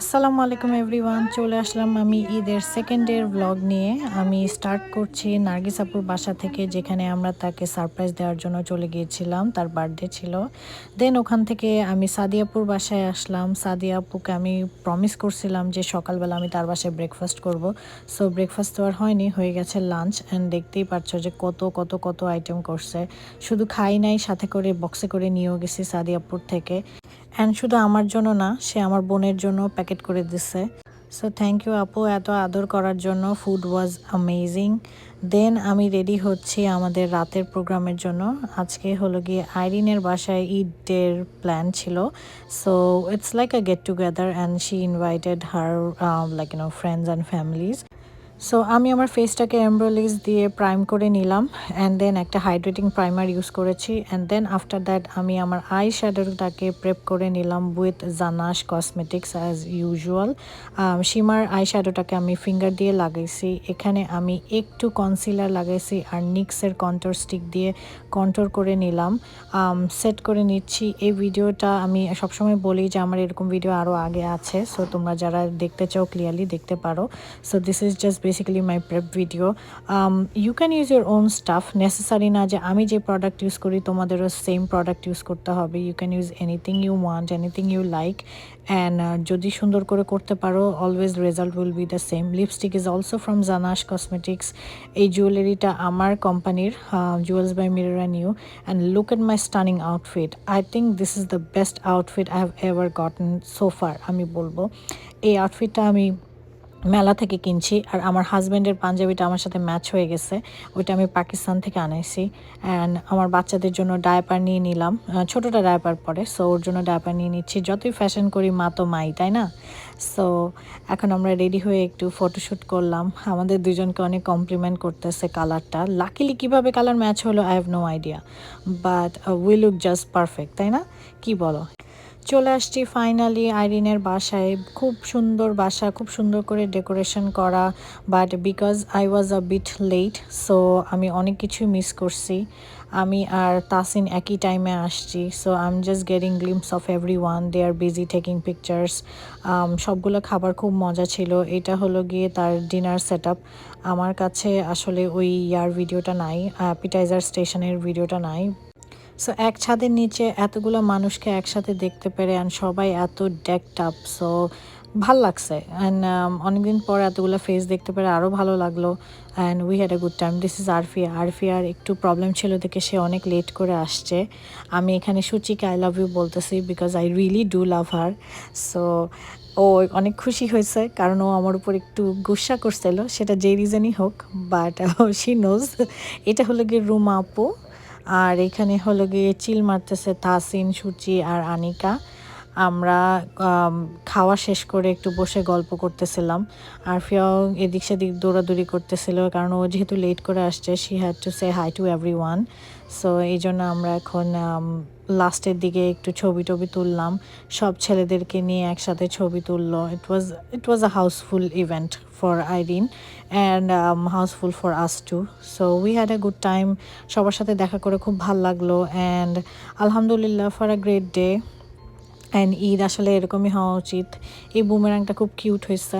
আসসালামু আলাইকুম এভরিওয়ান, চলে আসলাম আমি ঈদের সেকেন্ড ডের ব্লগ নিয়ে। আমি স্টার্ট করছি নার্গিস আপুর বাসা থেকে, যেখানে আমরা তাকে সারপ্রাইজ দেওয়ার জন্য চলে গিয়েছিলাম, তার বার্থডে ছিল। দেন ওখান থেকে আমি সাদিয়াপুর বাসায় আসলাম। সাদিয়া আপুকে আমি প্রমিস করছিলাম যে সকালবেলা আমি তার বাসায় ব্রেকফাস্ট করব। সো ব্রেকফাস্ট তো আর হয়নি, হয়ে গেছে লাঞ্চ। অ্যান্ড দেখতেই পাচ্ছ যে কত কত কত আইটেম করছে। শুধু খাই নাই, সাথে করে বক্সে করে নিয়েও গেছি সাদিয়াপুর থেকে। অ্যান্ড শুধু আমার জন্য না, সে আমার বোনের জন্য প্যাকেট করে দিছে। সো থ্যাংক ইউ আপু, এত আদর করার জন্য। Food was amazing. দেন আমি রেডি হচ্ছি আমাদের রাতের প্রোগ্রামের জন্য। আজকে হলো গিয়ে আইরিনের বাসায় ঈদের প্ল্যান ছিল। So it's like a get together and she invited her like friends and families. So আমি আমার ফেসটাকে এমব্রোলিক্স দিয়ে প্রাইম করে নিলাম, অ্যান্ড দেন একটা হাইড্রেটিং প্রাইমার ইউজ করেছি। অ্যান্ড দেন আফটার দ্যাট আমি আমার আই শ্যাডোটাকে প্রেপ করে নিলাম with Janash cosmetics as usual. Shimmer eye শ্যাডোটাকে আমি ফিঙ্গার দিয়ে লাগাইছি। এখানে আমি একটু কনসিলার লাগাইছি আর নিক্সের কন্ট্রোর স্টিক দিয়ে কন্ট্রোর করে নিলাম, সেট করে নিচ্ছি। এই ভিডিওটা আমি সবসময় বলি যে আমার এরকম ভিডিও আরও আগে আছে, সো তোমরা যারা দেখতে চাও ক্লিয়ারলি দেখতে পারো। So this is just basically my prep video. You can use your own stuff, necessary না যে আমি যে প্রোডাক্ট ইউজ করি তোমাদেরও সেম প্রোডাক্ট ইউজ করতে হবে। You can use anything you want, anything you like. And যদি সুন্দর করে করতে পারো, always result will be the same. Lipstick is also from Janash cosmetics. এই জুয়েলারিটা আমার কোম্পানির, jewels by mirror and you. And look at my stunning outfit. I think this is the best outfit I have ever gotten so far. আমি বলবো এই আউটফিটটা আমি মেলা থেকে কিনছি, আর আমার হাজব্যান্ডের পাঞ্জাবিটা আমার সাথে ম্যাচ হয়ে গেছে। ওইটা আমি পাকিস্তান থেকে আনাইছি। অ্যান্ড আমার বাচ্চাদের জন্য ডায়াপার নিয়ে নিলাম, ছোটোটা ডায়াপার পরে, সো ওর জন্য ডায়াপার নিয়ে নিচ্ছি। যতই ফ্যাশন করি মা তো মাই, তাই না? সো এখন আমরা রেডি হয়ে একটু ফটোশ্যুট করলাম। আমাদের দুজনকে অনেক কমপ্লিমেন্ট করতেছে কালারটা। লাকিলি কীভাবে কালার ম্যাচ হলো I have no idea, but we look just perfect, তাই না? কি বলো? চলে আসছি ফাইনালি আইরিনের বাসায়। খুব সুন্দর বাসা, খুব সুন্দর করে ডেকোরেশন করা, but because I was a bit late, so আমি অনেক কিছু মিস করছি। আমি আর তাসিন একই টাইমে আসছি, so I am just getting glimpse of everyone, they are busy taking pictures. সবগুলো খাবার খুব মজা ছিল। এটা হলো গিয়ে তার ডিনার সেট আপ। আমার কাছে আসলে ওই ভিডিওটা নাই, অ্যাপিটাইজার স্টেশনের ভিডিওটা নাই। সো এক ছাদের নিচে এতগুলো মানুষকে একসাথে দেখতে পেরে, অ্যান্ড সবাই এত ডেকড আপ, সো ভাল লাগছে। অ্যান্ড অনেকদিন পর এতগুলো ফেস দেখতে পেরে আরও ভালো লাগলো। And we had a good time. This is Arfia. আরফিয়ার একটু প্রবলেম ছিল দেখে সে অনেক লেট করে আসছে। আমি এখানে সুচিকে আই লাভ ইউ বলতেছি because I really do love her. So ও অনেক খুশি হয়েছে, কারণ ও আমার উপর একটু গুসা করছিল, সেটা যেই রিজনই হোক, বাট শি নোজ। এটা হলো গিয়ে রুমা আপু, আর এখানে হলো গিয়ে চিল মারতেছে তাসিন, সুচি আর আনিকা। আমরা খাওয়া শেষ করে একটু বসে গল্প করতেছিলাম। আর ফিয়াও এদিক সেদিক দৌড়াদৌড়ি করতেছিল, কারণ ও যেহেতু লেট করে আসছে, she had to say hi to everyone. So এই জন্য আমরা এখন লাস্টের দিকে একটু ছবি টবি তুললাম। সব ছেলেদেরকে নিয়ে একসাথে ছবি তুললো। It was a housefull event for Irene and housefull for us too. So we had a good time. সবার সাথে দেখা করে খুব ভাল লাগলো। অ্যান্ড আলহামদুলিল্লাহ for a great day. And Eid আসলে এরকমই হওয়া উচিত। এই বুমেরাংটা খুব কিউট হয়েছে।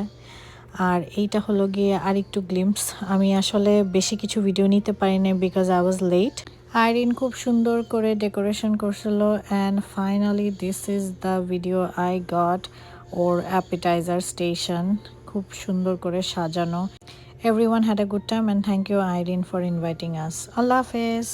আর এইটা হলো গিয়ে আর একটু গ্লিমস। আমি আসলে বেশি কিছু ভিডিও নিতে পারিনি because I was late. Irene খুব সুন্দর করে ডেকোরেশন করছিল। And finally this is the video I got, ওর অ্যাপিটাইজার স্টেশন খুব সুন্দর করে সাজানো। Everyone had a good time, and thank you Irene for inviting us. Allah Hafiz.